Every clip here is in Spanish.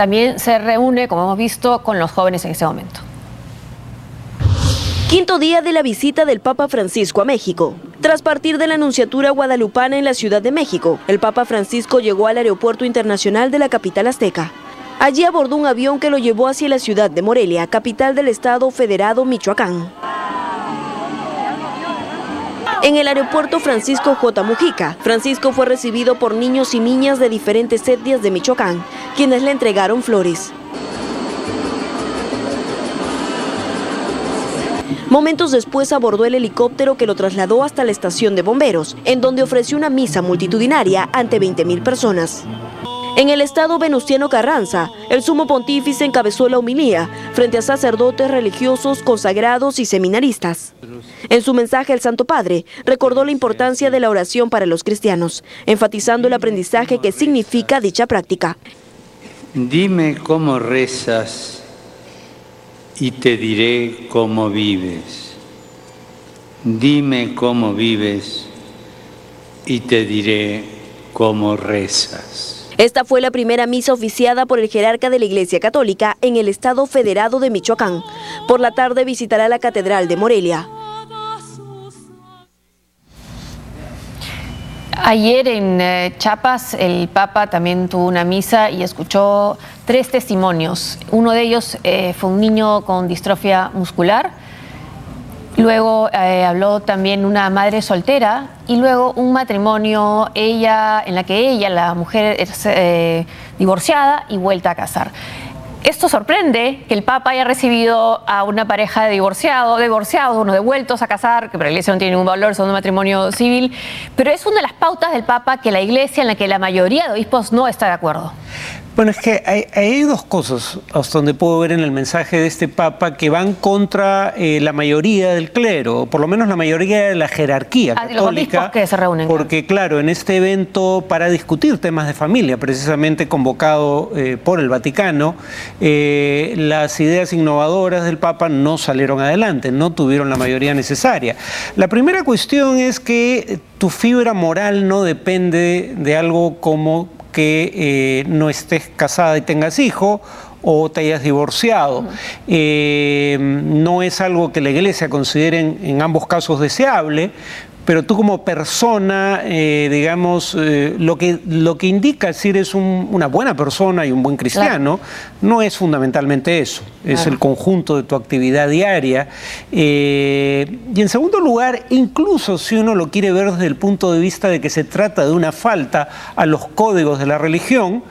También se reúne, como hemos visto, con los jóvenes en ese momento. Quinto día de la visita del Papa Francisco a México. Tras partir de la Nunciatura Guadalupana en la Ciudad de México, el Papa Francisco llegó al Aeropuerto Internacional de la capital azteca. Allí abordó un avión que lo llevó hacia la ciudad de Morelia, capital del estado federado Michoacán. En el aeropuerto Francisco J. Mujica, Francisco fue recibido por niños y niñas de diferentes etnias de Michoacán, quienes le entregaron flores. Momentos después abordó el helicóptero que lo trasladó hasta la estación de bomberos, en donde ofreció una misa multitudinaria ante 20.000 personas. En el estado Venustiano Carranza, el sumo pontífice encabezó la homilía frente a sacerdotes religiosos, consagrados y seminaristas. En su mensaje, el Santo Padre recordó la importancia de la oración para los cristianos, enfatizando el aprendizaje que significa dicha práctica. Dime cómo rezas y te diré cómo vives. Dime cómo vives y te diré cómo rezas. Esta fue la primera misa oficiada por el jerarca de la Iglesia Católica en el estado federado de Michoacán. Por la tarde visitará la Catedral de Morelia. Ayer en Chiapas el Papa también tuvo una misa y escuchó 3 testimonios. Uno de ellos fue un niño con distrofia muscular. Luego habló también una madre soltera y luego un matrimonio en la que la mujer es divorciada y vuelta a casar. Esto sorprende que el Papa haya recibido a una pareja de divorciados, unos devueltos a casar, que para la Iglesia no tiene ningún valor, son un matrimonio civil, pero es una de las pautas del Papa que la Iglesia, en la que la mayoría de obispos no está de acuerdo. Bueno, es que hay dos cosas hasta donde puedo ver en el mensaje de este Papa que van contra la mayoría del clero, por lo menos la mayoría de la jerarquía católica. Los obispos que se reúnen. Porque claro, en este evento para discutir temas de familia, precisamente convocado por el Vaticano, las ideas innovadoras del Papa no salieron adelante, no tuvieron la mayoría necesaria. La primera cuestión es que tu fibra moral no depende de algo como que no estés casada y tengas hijo o te hayas divorciado. No es algo que la Iglesia considere en ambos casos deseable, pero tú como persona, digamos, lo que indica si eres una buena persona y un buen cristiano, claro, no es fundamentalmente eso, es el conjunto de tu actividad diaria. Y en segundo lugar, incluso si uno lo quiere ver desde el punto de vista de que se trata de una falta a los códigos de la religión,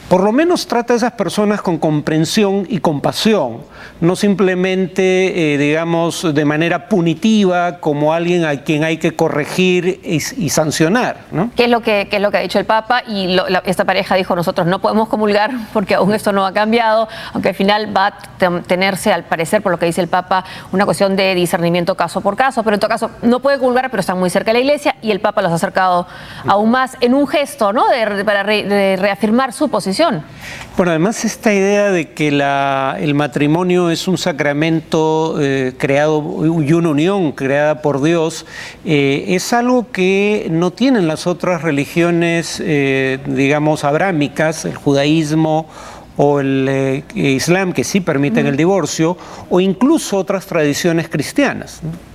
por lo menos trata a esas personas con comprensión y compasión, no simplemente, digamos, de manera punitiva, como alguien a quien hay que corregir y sancionar, ¿no? ¿Qué es lo que ha dicho el Papa? Y esta pareja dijo, nosotros no podemos comulgar porque aún esto no ha cambiado, aunque al final va a tenerse, al parecer, por lo que dice el Papa, una cuestión de discernimiento caso por caso, pero en todo caso no puede comulgar, pero están muy cerca de la Iglesia y el Papa los ha acercado aún más en un gesto, ¿no?, para reafirmar su posición. Bueno, además esta idea de que el matrimonio es un sacramento creado y una unión creada por Dios es algo que no tienen las otras religiones, digamos, abrámicas, el judaísmo o el islam, que sí permiten el divorcio, o incluso otras tradiciones cristianas, ¿no?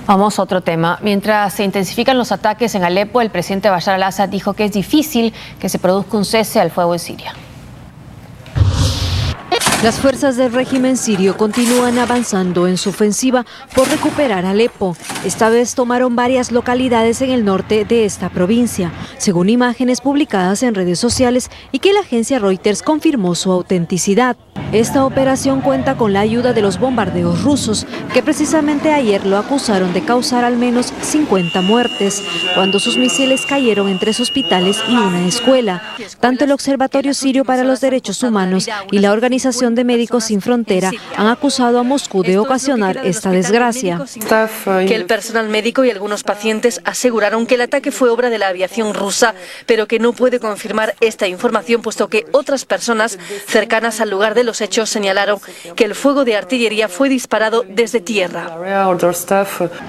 Vamos a otro tema. Mientras se intensifican los ataques en Alepo, el presidente Bashar al-Assad dijo que es difícil que se produzca un cese al fuego en Siria. Las fuerzas del régimen sirio continúan avanzando en su ofensiva por recuperar Alepo. Esta vez tomaron varias localidades en el norte de esta provincia, según imágenes publicadas en redes sociales y que la agencia Reuters confirmó su autenticidad. Esta operación cuenta con la ayuda de los bombardeos rusos, que precisamente ayer lo acusaron de causar al menos 50 muertes, cuando sus misiles cayeron en 3 hospitales y una escuela. Tanto el Observatorio Sirio para los Derechos Humanos y la Organización de Médicos Sin Frontera han acusado a Moscú de ocasionar esta desgracia. Que el personal médico y algunos pacientes aseguraron que el ataque fue obra de la aviación rusa, pero que no puede confirmar esta información, puesto que otras personas cercanas al lugar de los hechos señalaron que el fuego de artillería fue disparado desde tierra.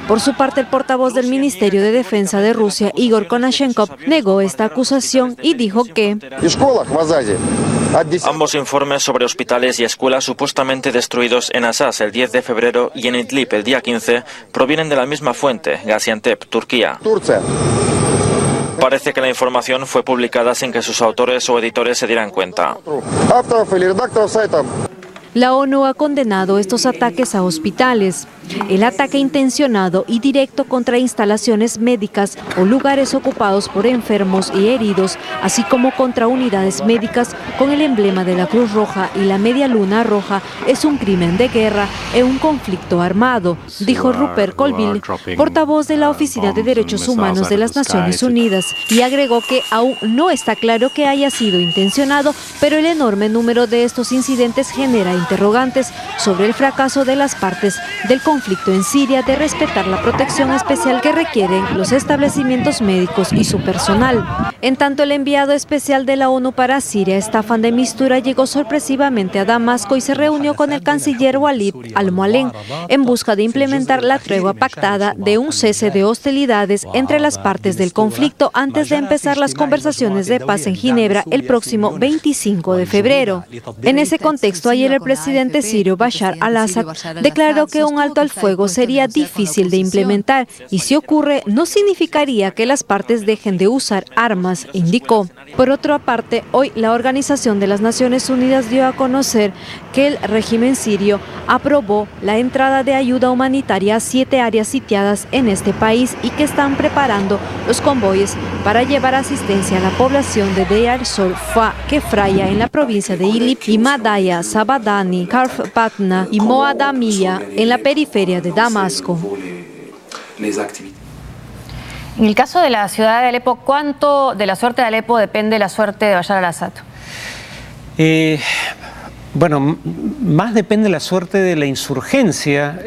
Por su parte, el portavoz del Ministerio de Defensa de Rusia, Igor Konashenkov, negó esta acusación y dijo que Ambos informes sobre hospitales y escuelas supuestamente destruidos en Assas el 10 de febrero y en Idlib el día 15 provienen de la misma fuente, Gaziantep, Turquía. Parece que la información fue publicada sin que sus autores o editores se dieran cuenta. La ONU ha condenado estos ataques a hospitales. El ataque intencionado y directo contra instalaciones médicas o lugares ocupados por enfermos y heridos, así como contra unidades médicas con el emblema de la Cruz Roja y la Media Luna Roja, es un crimen de guerra en un conflicto armado, dijo Rupert Colville, portavoz de la Oficina de Derechos Humanos de las Naciones Unidas, y agregó que aún no está claro que haya sido intencionado, pero el enorme número de estos incidentes genera interrogantes sobre el fracaso de las partes del conflicto en Siria de respetar la protección especial que requieren los establecimientos médicos y su personal. En tanto, el enviado especial de la ONU para Siria, Staffan de Mistura, llegó sorpresivamente a Damasco y se reunió con el canciller Walid al-Mualem en busca de implementar la tregua pactada de un cese de hostilidades entre las partes del conflicto antes de empezar las conversaciones de paz en Ginebra el próximo 25 de febrero. En ese contexto, ayer el presidente sirio Bashar al-Assad declaró que un alto al fuego sería difícil de implementar y si ocurre no significaría que las partes dejen de usar armas, indicó. Por otra parte, hoy la Organización de las Naciones Unidas dio a conocer que el régimen sirio aprobó la entrada de ayuda humanitaria a 7 áreas sitiadas en este país y que están preparando los convoyes para llevar asistencia a la población de Deir al-Zor, Kefraya en la provincia de Idlib y Madaya, Sabadani, Karfpatna y Moadamiya en la periferia de Damasco. En el caso de la ciudad de Alepo, ¿cuánto de la suerte de Alepo depende de la suerte de Bashar al-Assad? Bueno, más depende la suerte de la insurgencia,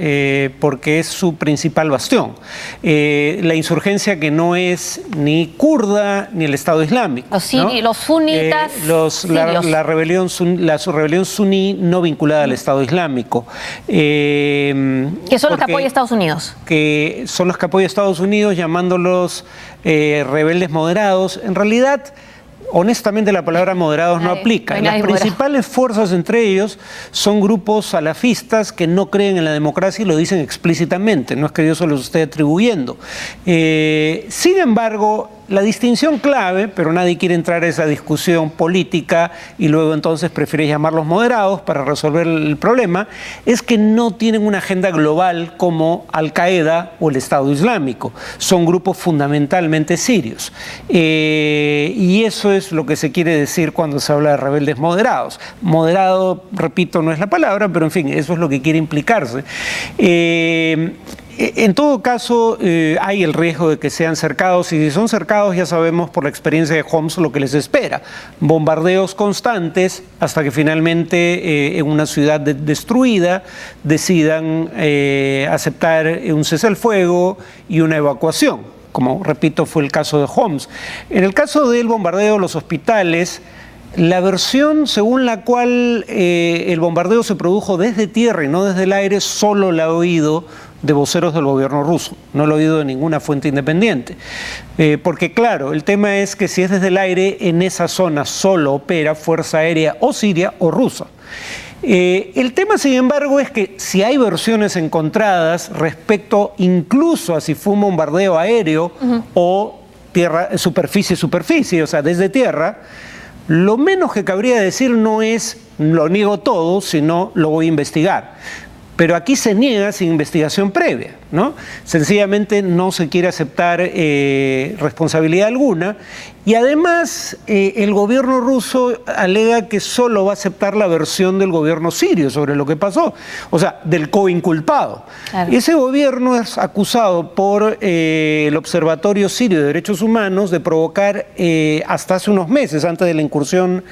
porque es su principal bastión. La insurgencia que no es ni kurda ni el Estado Islámico. Los sunitas la rebelión suní no vinculada al Estado Islámico. Que son los que apoya Estados Unidos. Que son los que apoya Estados Unidos, llamándolos rebeldes moderados. En realidad, honestamente, la palabra moderados no aplica. Las principales fuerzas entre ellos son grupos salafistas que no creen en la democracia y lo dicen explícitamente, no es que yo se los esté atribuyendo. Sin embargo, la distinción clave, pero nadie quiere entrar a esa discusión política y luego entonces prefiere llamarlos moderados para resolver el problema, es que no tienen una agenda global como Al-Qaeda o el Estado Islámico. Son grupos fundamentalmente sirios. Y eso es lo que se quiere decir cuando se habla de rebeldes moderados. Moderado, repito, no es la palabra, pero en fin, eso es lo que quiere implicarse. En todo caso, hay el riesgo de que sean cercados, y si son cercados ya sabemos por la experiencia de Homs lo que les espera. Bombardeos constantes hasta que finalmente en una ciudad destruida decidan aceptar un cese al fuego y una evacuación, como repito fue el caso de Homs. En el caso del bombardeo de los hospitales, la versión según la cual el bombardeo se produjo desde tierra y no desde el aire solo la he oído de voceros del gobierno ruso, no lo he oído de ninguna fuente independiente. Porque claro, el tema es que si es desde el aire, en esa zona solo opera Fuerza Aérea o siria o rusa. El tema, sin embargo, es que si hay versiones encontradas respecto incluso a si fue un bombardeo aéreo o tierra, superficie, o sea, desde tierra, lo menos que cabría decir no es lo niego todo, sino lo voy a investigar. Pero aquí se niega sin investigación previa, ¿no? Sencillamente no se quiere aceptar responsabilidad alguna. Y además el gobierno ruso alega que solo va a aceptar la versión del gobierno sirio sobre lo que pasó, o sea, del coinculpado. Claro. Ese gobierno es acusado por el Observatorio Sirio de Derechos Humanos de provocar hasta hace unos meses, antes de la incursión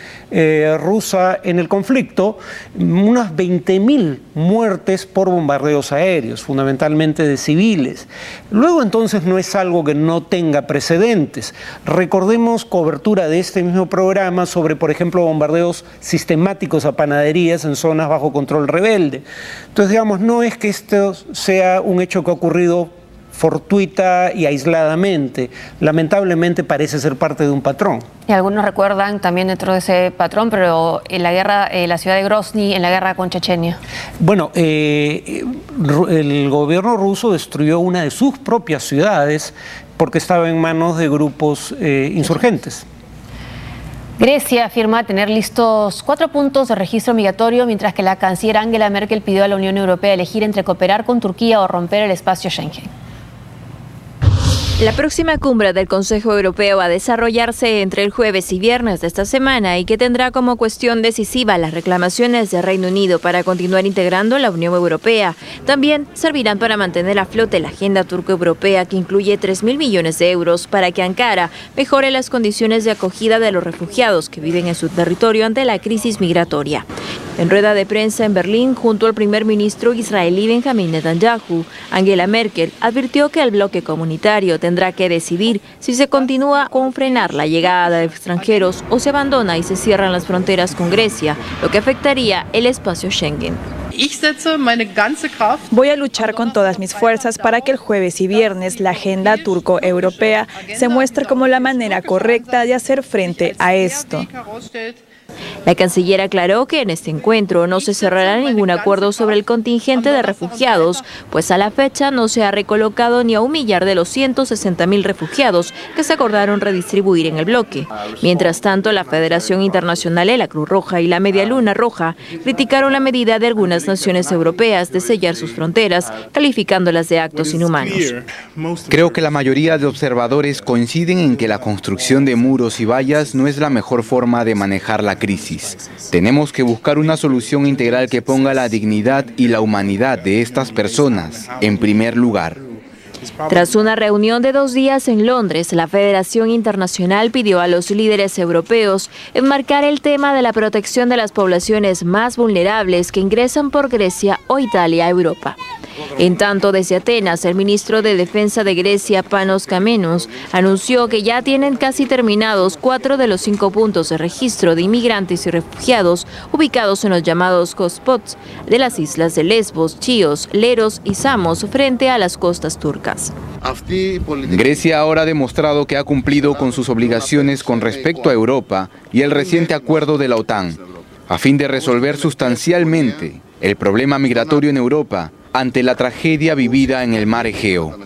rusa en el conflicto, unas 20.000 muertes por bombardeos aéreos, fundamentalmente de civiles. Luego entonces no es algo que no tenga precedentes. Recordemos cobertura de este mismo programa sobre, por ejemplo, bombardeos sistemáticos a panaderías en zonas bajo control rebelde. Entonces, digamos, no es que esto sea un hecho que ha ocurrido fortuita y aisladamente. Lamentablemente parece ser parte de un patrón. Y algunos recuerdan también dentro de ese patrón, pero en la guerra, la ciudad de Grozny, en la guerra con Chechenia. Bueno, el gobierno ruso destruyó una de sus propias ciudades porque estaba en manos de grupos insurgentes. Grecia afirma tener listos 4 puntos de registro migratorio, mientras que la canciller Angela Merkel pidió a la Unión Europea elegir entre cooperar con Turquía o romper el espacio Schengen. La próxima cumbre del Consejo Europeo va a desarrollarse entre el jueves y viernes de esta semana y que tendrá como cuestión decisiva las reclamaciones de Reino Unido para continuar integrando la Unión Europea. También servirán para mantener a flote la agenda turco-europea, que incluye 3.000 millones de euros para que Ankara mejore las condiciones de acogida de los refugiados que viven en su territorio ante la crisis migratoria. En rueda de prensa en Berlín, junto al primer ministro israelí Benjamin Netanyahu, Angela Merkel advirtió que el bloque comunitario tendrá que decidir si se continúa con frenar la llegada de extranjeros o se abandona y se cierran las fronteras con Grecia, lo que afectaría el espacio Schengen. Voy a luchar con todas mis fuerzas para que el jueves y viernes la agenda turco-europea se muestre como la manera correcta de hacer frente a esto. La canciller aclaró que en este encuentro no se cerrará ningún acuerdo sobre el contingente de refugiados, pues a la fecha no se ha recolocado ni a 1 millar de los 160.000 refugiados que se acordaron redistribuir en el bloque. Mientras tanto, la Federación Internacional de la Cruz Roja y la Media Luna Roja criticaron la medida de algunas naciones europeas de sellar sus fronteras, calificándolas de actos inhumanos. Creo que la mayoría de observadores coinciden en que la construcción de muros y vallas no es la mejor forma de manejar la crisis. Tenemos que buscar una solución integral que ponga la dignidad y la humanidad de estas personas en primer lugar. Tras una reunión de 2 días en Londres, la Federación Internacional pidió a los líderes europeos enmarcar el tema de la protección de las poblaciones más vulnerables que ingresan por Grecia o Italia a Europa. En tanto, desde Atenas, el ministro de Defensa de Grecia, Panos Kamenos, anunció que ya tienen casi terminados 4 de los 5 puntos de registro de inmigrantes y refugiados ubicados en los llamados hotspots de las islas de Lesbos, Chios, Leros y Samos frente a las costas turcas. Grecia ahora ha demostrado que ha cumplido con sus obligaciones con respecto a Europa y el reciente acuerdo de la OTAN, a fin de resolver sustancialmente el problema migratorio en Europa ante la tragedia vivida en el mar Egeo.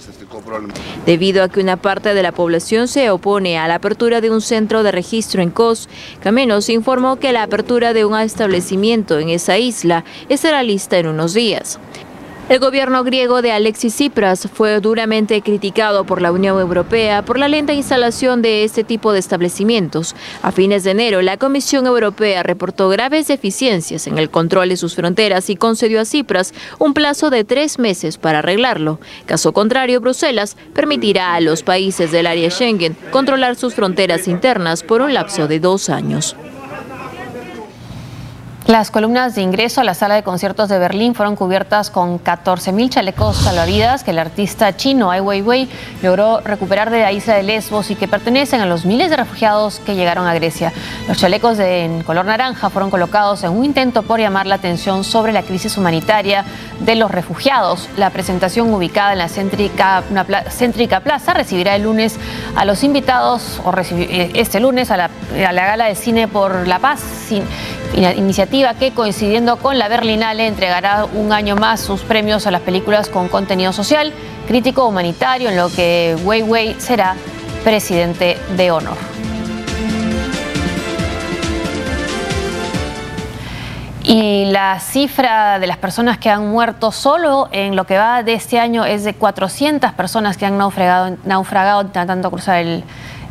Debido a que una parte de la población se opone a la apertura de un centro de registro en Kos, Kamenos informó que la apertura de un establecimiento en esa isla estará lista en unos días. El gobierno griego de Alexis Tsipras fue duramente criticado por la Unión Europea por la lenta instalación de este tipo de establecimientos. A fines de enero, la Comisión Europea reportó graves deficiencias en el control de sus fronteras y concedió a Tsipras un plazo de 3 meses para arreglarlo. Caso contrario, Bruselas permitirá a los países del área Schengen controlar sus fronteras internas por un lapso de 2 años. Las columnas de ingreso a la sala de conciertos de Berlín fueron cubiertas con 14.000 chalecos salvavidas que el artista chino Ai Weiwei logró recuperar de la isla de Lesbos y que pertenecen a los miles de refugiados que llegaron a Grecia. Los chalecos en color naranja fueron colocados en un intento por llamar la atención sobre la crisis humanitaria de los refugiados. La presentación, ubicada en la céntrica plaza, recibirá el lunes a los invitados, este lunes a la Gala de Cine por la Paz, iniciativa que, coincidiendo con la Berlinale, entregará un año más sus premios a las películas con contenido social, crítico o humanitario, en lo que Weiwei será presidente de honor. Y la cifra de las personas que han muerto solo en lo que va de este año es de 400 personas que han naufragado intentando cruzar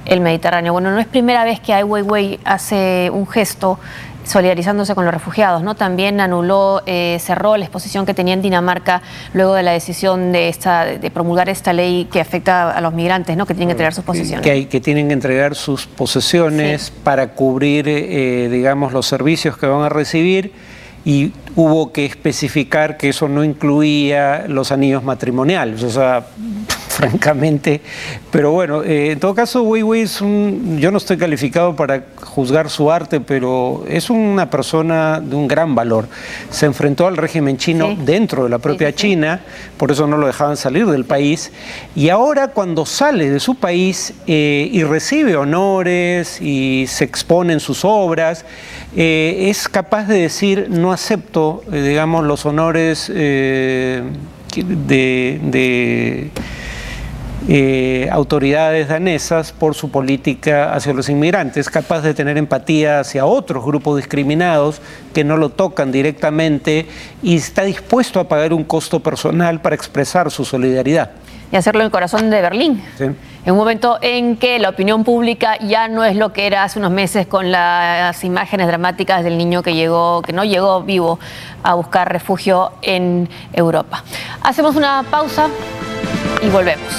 el Mediterráneo. Bueno, no es primera vez que Ai Weiwei hace un gesto solidarizándose con los refugiados, ¿no? También cerró la exposición que tenía en Dinamarca luego de la decisión de promulgar esta ley que afecta a los migrantes, ¿no? Que tienen que entregar sus posesiones. Que tienen que entregar sus posesiones, sí, para cubrir, digamos, los servicios que van a recibir, y hubo que especificar que eso no incluía los anillos matrimoniales. O sea, francamente. Pero bueno, en todo caso, Weiwei yo no estoy calificado para juzgar su arte, pero es una persona de un gran valor. Se enfrentó al régimen chino dentro de la propia China, por eso no lo dejaban salir del país. Y ahora cuando sale de su país y recibe honores y se expone en sus obras, es capaz de decir, no acepto, digamos, los honores de autoridades danesas por su política hacia los inmigrantes, capaz de tener empatía hacia otros grupos discriminados que no lo tocan directamente y está dispuesto a pagar un costo personal para expresar su solidaridad. Y hacerlo en el corazón de Berlín. Sí. En un momento en que la opinión pública ya no es lo que era hace unos meses con las imágenes dramáticas del niño que no llegó vivo a buscar refugio en Europa. Hacemos una pausa y volvemos.